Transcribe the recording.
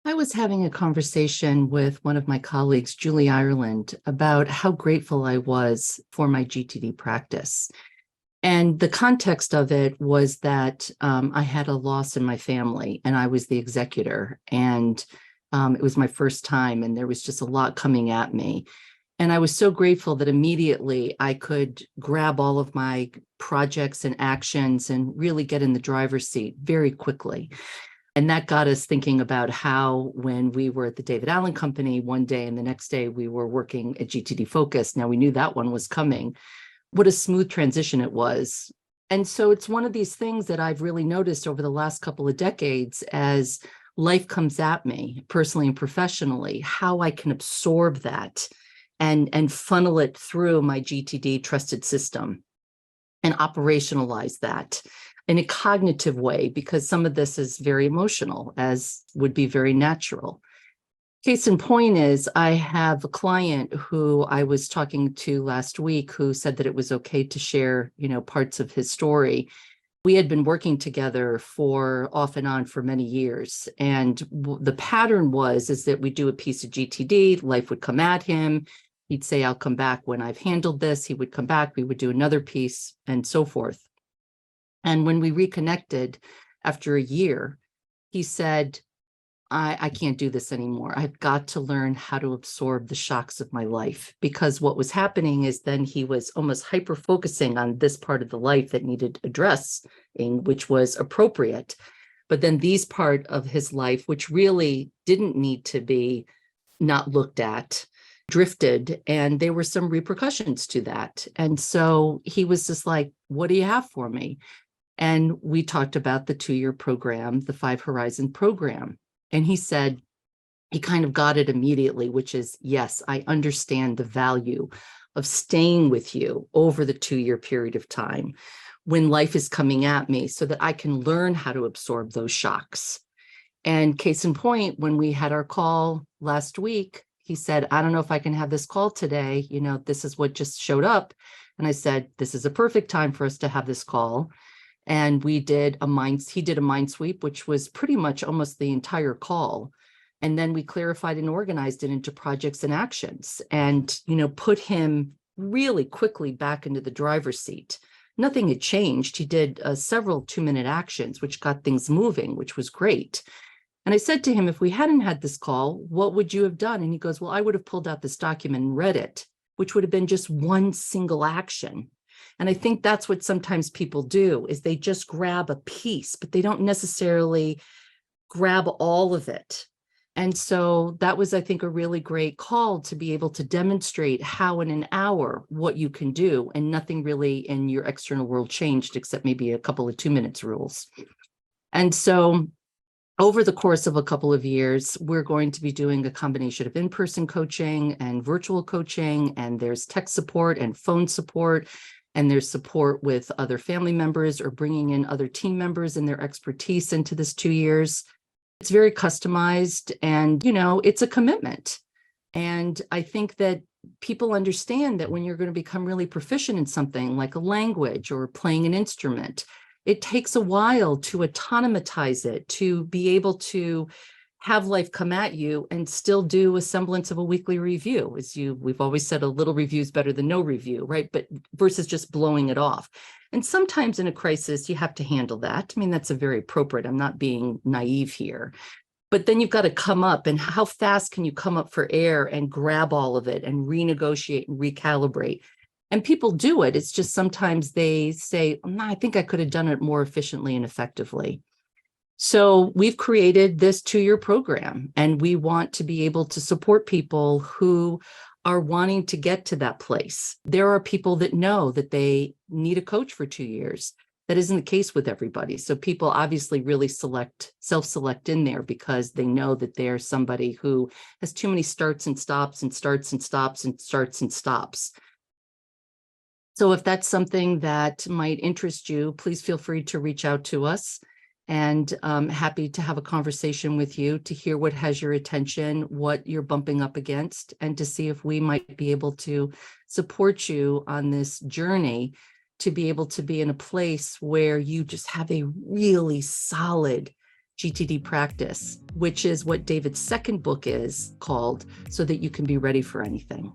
I was having a conversation with one of my colleagues, Julie Ireland, about how grateful I was for my GTD practice. And the context of it was that I had a loss in my family and I was the executor. And it was my first time, and there was just a lot coming at me. And I was so grateful that immediately I could grab all of my projects and actions and really get in the driver's seat very quickly. And that got us thinking about how, when we were at the David Allen Company one day and the next day we were working at GTD Focus, now we knew that one was coming, what a smooth transition it was. And so it's one of these things that I've really noticed over the last couple of decades as life comes at me, personally and professionally, how I can absorb that and funnel it through my GTD trusted system and operationalize that in a cognitive way, because some of this is very emotional, as would be very natural. Case in point is I have a client who I was talking to last week who said that it was okay to share, parts of his story. We had been working together for off and on for many years. And the pattern is that we do a piece of GTD, life would come at him. He'd say, I'll come back when I've handled this. He would come back, we would do another piece and so forth. And when we reconnected after a year, he said, I can't do this anymore. I've got to learn how to absorb the shocks of my life, because what was happening is then he was almost hyper focusing on this part of the life that needed addressing, which was appropriate. But then these part of his life, which really didn't need to be not looked at, drifted, and there were some repercussions to that. And so he was just like, what do you have for me? And we talked about the 2-year program, the 5 Horizon program. And he said, he kind of got it immediately, which is, yes, I understand the value of staying with you over the 2-year period of time when life is coming at me so that I can learn how to absorb those shocks. And case in point, when we had our call last week, he said, I don't know if I can have this call today. This is what just showed up. And I said, this is a perfect time for us to have this call. And he did a mind sweep, which was pretty much almost the entire call. And then we clarified and organized it into projects and actions and, put him really quickly back into the driver's seat. Nothing had changed. He did several 2-minute actions, which got things moving, which was great. And I said to him, if we hadn't had this call, what would you have done? And he goes, well, I would have pulled out this document and read it, which would have been just one single action. And I think that's what sometimes people do, is they just grab a piece, but they don't necessarily grab all of it. And so that was, I think, a really great call to be able to demonstrate how in an hour what you can do, and nothing really in your external world changed except maybe a couple of 2 minutes rules. And so over the course of a couple of years, we're going to be doing a combination of in-person coaching and virtual coaching, and there's tech support and phone support. And there's support with other family members or bringing in other team members and their expertise into this 2 years. It's very customized and, it's a commitment. And I think that people understand that when you're going to become really proficient in something like a language or playing an instrument, it takes a while to autonomize it, to be able to have life come at you and still do a semblance of a weekly review. We've always said a little review is better than no review, right? But versus just blowing it off. And sometimes in a crisis, you have to handle that. I mean, that's a very appropriate. I'm not being naive here. But then you've got to come up, and how fast can you come up for air and grab all of it and renegotiate and recalibrate? And people do it. It's just sometimes they say, I think I could have done it more efficiently and effectively. So we've created this 2-year program, and we want to be able to support people who are wanting to get to that place. There are people that know that they need a coach for 2 years. That isn't the case with everybody. So people obviously really self-select in there because they know that they're somebody who has too many starts and stops and starts and stops and starts and stops. So if that's something that might interest you, please feel free to reach out to us. And I'm happy to have a conversation with you to hear what has your attention, what you're bumping up against, and to see if we might be able to support you on this journey to be able to be in a place where you just have a really solid GTD practice, which is what David's second book is called, So That You Can Be Ready for Anything.